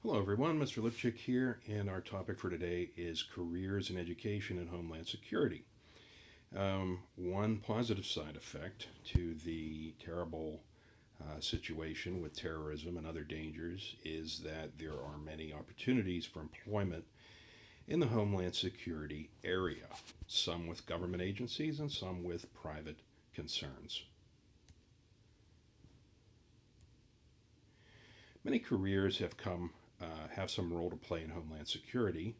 Hello, everyone. Mr. Lipchick here, and our topic for today is careers in education and homeland security. One positive side effect to the terrible situation with terrorism and other dangers is that there are many opportunities for employment in the homeland security area, some with government agencies and some with private concerns. Many careers have some role to play in homeland security.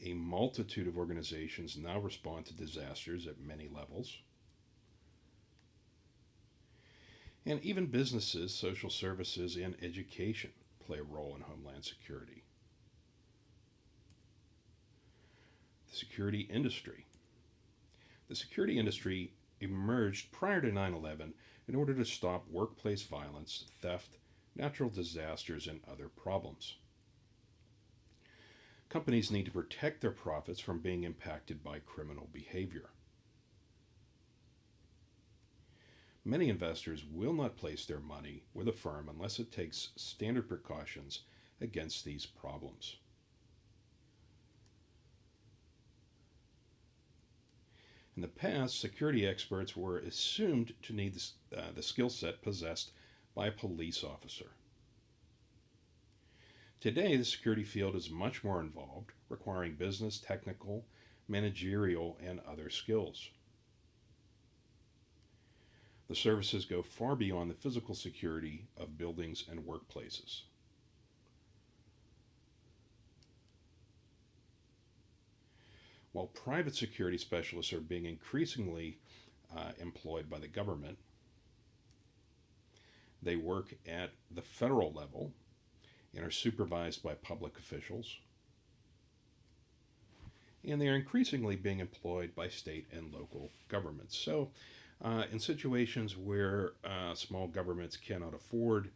A multitude of organizations now respond to disasters at many levels. And even businesses, social services, and education play a role in homeland security. The security industry. The security industry emerged prior to 9/11 in order to stop workplace violence, theft, natural disasters, and other problems. Companies need to protect their profits from being impacted by criminal behavior. Many investors will not place their money with a firm unless it takes standard precautions against these problems. In the past, security experts were assumed to need the skill set possessed by a police officer. Today, the security field is much more involved, requiring business, technical, managerial, and other skills. The services go far beyond the physical security of buildings and workplaces. While private security specialists are being increasingly employed by the government, they work at the federal level and are supervised by public officials. And they are increasingly being employed by state and local governments. So, in situations where small governments cannot afford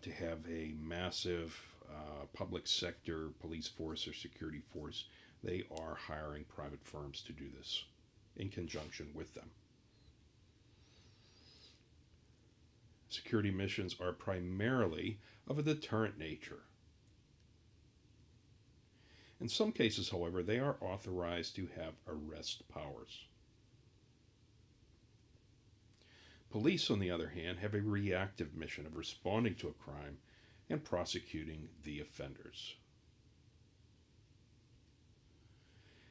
to have a massive public sector police force or security force, they are hiring private firms to do this in conjunction with them. Security missions are primarily of a deterrent nature. In some cases, however, they are authorized to have arrest powers. Police, on the other hand, have a reactive mission of responding to a crime and prosecuting the offenders.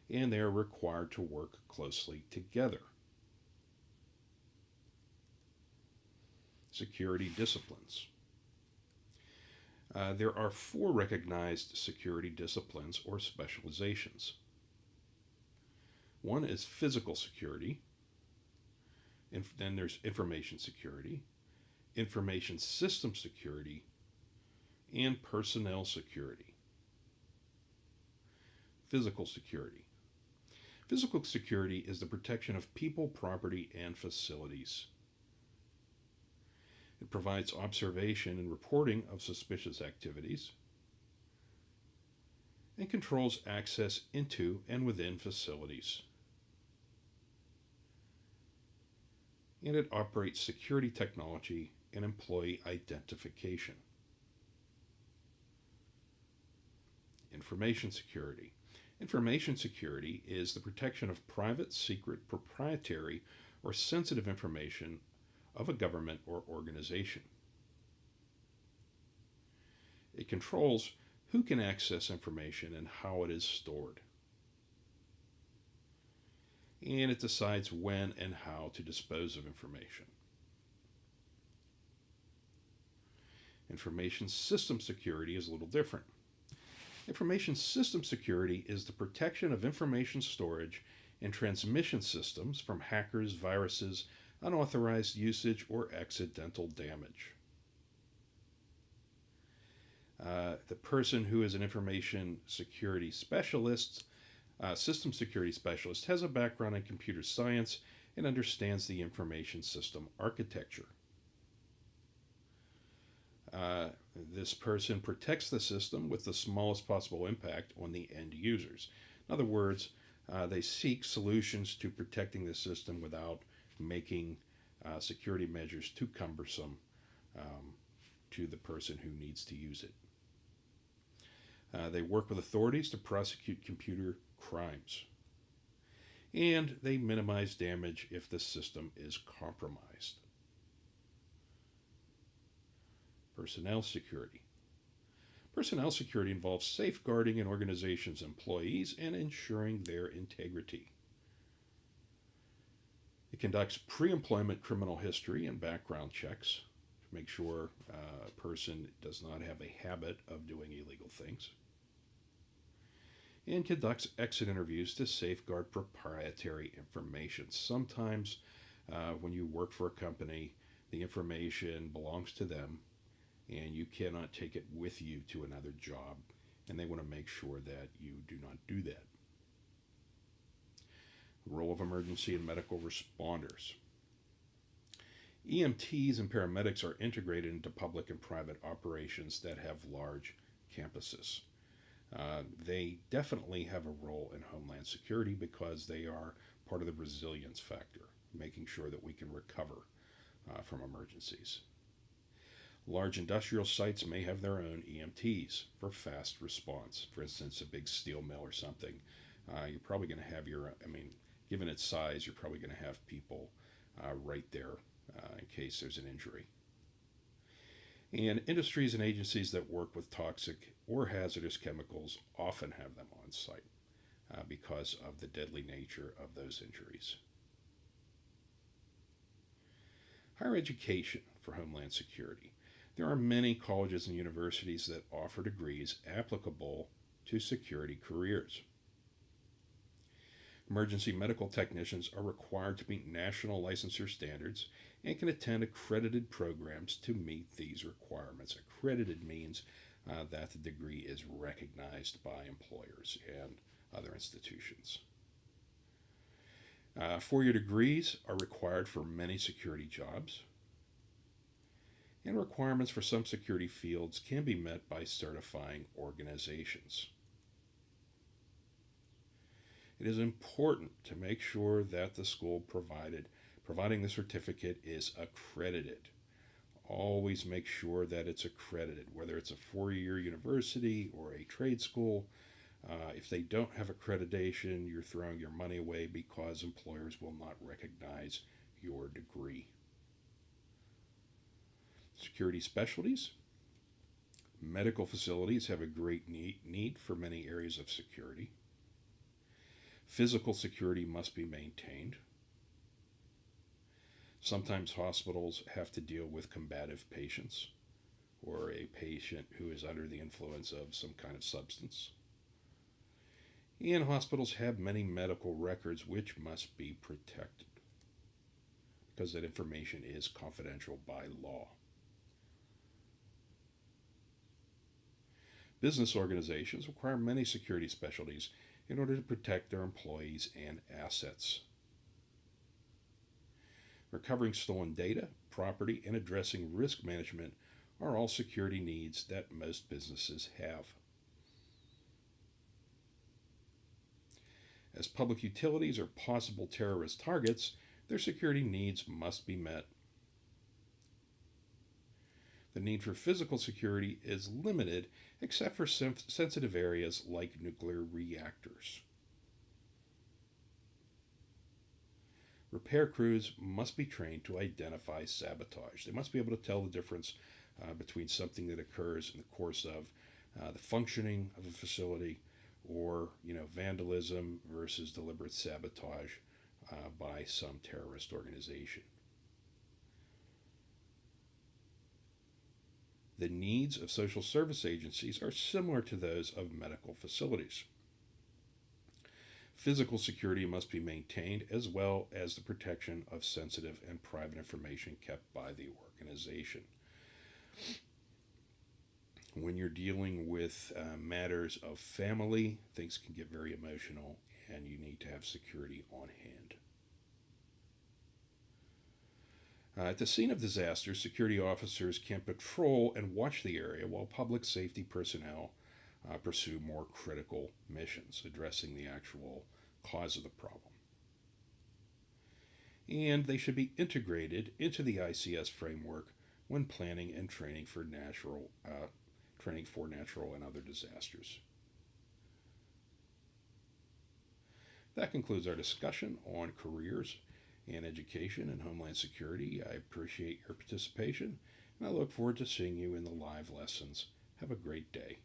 And they are required to work closely together. Security disciplines. There are 4 recognized security disciplines or specializations. One is physical security, and then there's information security, information system security, and personnel security. Physical security. Physical security is the protection of people, property, and facilities. It provides observation and reporting of suspicious activities and controls access into and within facilities. And it operates security technology and employee identification. Information security. Information security is the protection of private, secret, proprietary, or sensitive information of a government or organization. It controls who can access information and how it is stored. And it decides when and how to dispose of information. Information system security is a little different. Information system security is the protection of information storage and transmission systems from hackers, viruses, unauthorized usage, or accidental damage. The person who is an information security specialist, system security specialist, has a background in computer science and understands the information system architecture. This person protects the system with the smallest possible impact on the end users. In other words, they seek solutions to protecting the system without making security measures too cumbersome to the person who needs to use it. They work with authorities to prosecute computer crimes. And they minimize damage if the system is compromised. Personnel security. Personnel security involves safeguarding an organization's employees and ensuring their integrity. It conducts pre-employment criminal history and background checks to make sure a person does not have a habit of doing illegal things. And conducts exit interviews to safeguard proprietary information. Sometimes when you work for a company, the information belongs to them and you cannot take it with you to another job, and they want to make sure that you do not do that. The role of emergency and medical responders. EMTs and paramedics are integrated into public and private operations that have large campuses. They definitely have a role in Homeland Security because they are part of the resilience factor, making sure that we can recover from emergencies. Large industrial sites may have their own EMTs for fast response. For instance, a big steel mill or something. You're probably going to have given its size, you're probably going to have people right there in case there's an injury. And industries and agencies that work with toxic or hazardous chemicals often have them on site because of the deadly nature of those injuries. Higher education for Homeland Security. There are many colleges and universities that offer degrees applicable to security careers. Emergency medical technicians are required to meet national licensure standards and can attend accredited programs to meet these requirements. Accredited means that the degree is recognized by employers and other institutions. 4-year degrees are required for many security jobs, and requirements for some security fields can be met by certifying organizations. It is important to make sure that the school providing the certificate is accredited. Always make sure that it's accredited, whether it's a 4-year university or a trade school. If they don't have accreditation, you're throwing your money away because employers will not recognize your degree. Security specialties. Medical facilities have a great need for many areas of security. Physical security must be maintained. Sometimes hospitals have to deal with combative patients or a patient who is under the influence of some kind of substance. And hospitals have many medical records which must be protected because that information is confidential by law. Business organizations require many security specialties in order to protect their employees and assets. Recovering stolen data, property, and addressing risk management are all security needs that most businesses have. As public utilities are possible terrorist targets, their security needs must be met. The need for physical security is limited except for sensitive areas like nuclear reactors. Repair crews must be trained to identify sabotage. They must be able to tell the difference between something that occurs in the course of the functioning of a facility or vandalism versus deliberate sabotage by some terrorist organization. The needs of social service agencies are similar to those of medical facilities. Physical security must be maintained as well as the protection of sensitive and private information kept by the organization. When you're dealing with matters of family, things can get very emotional and you need to have security on hand. At the scene of disasters, security officers can patrol and watch the area while public safety personnel pursue more critical missions, addressing the actual cause of the problem. And they should be integrated into the ICS framework when planning and training for natural and other disasters. That concludes our discussion on careers and education and Homeland Security. I appreciate your participation, and I look forward to seeing you in the live lessons. Have a great day.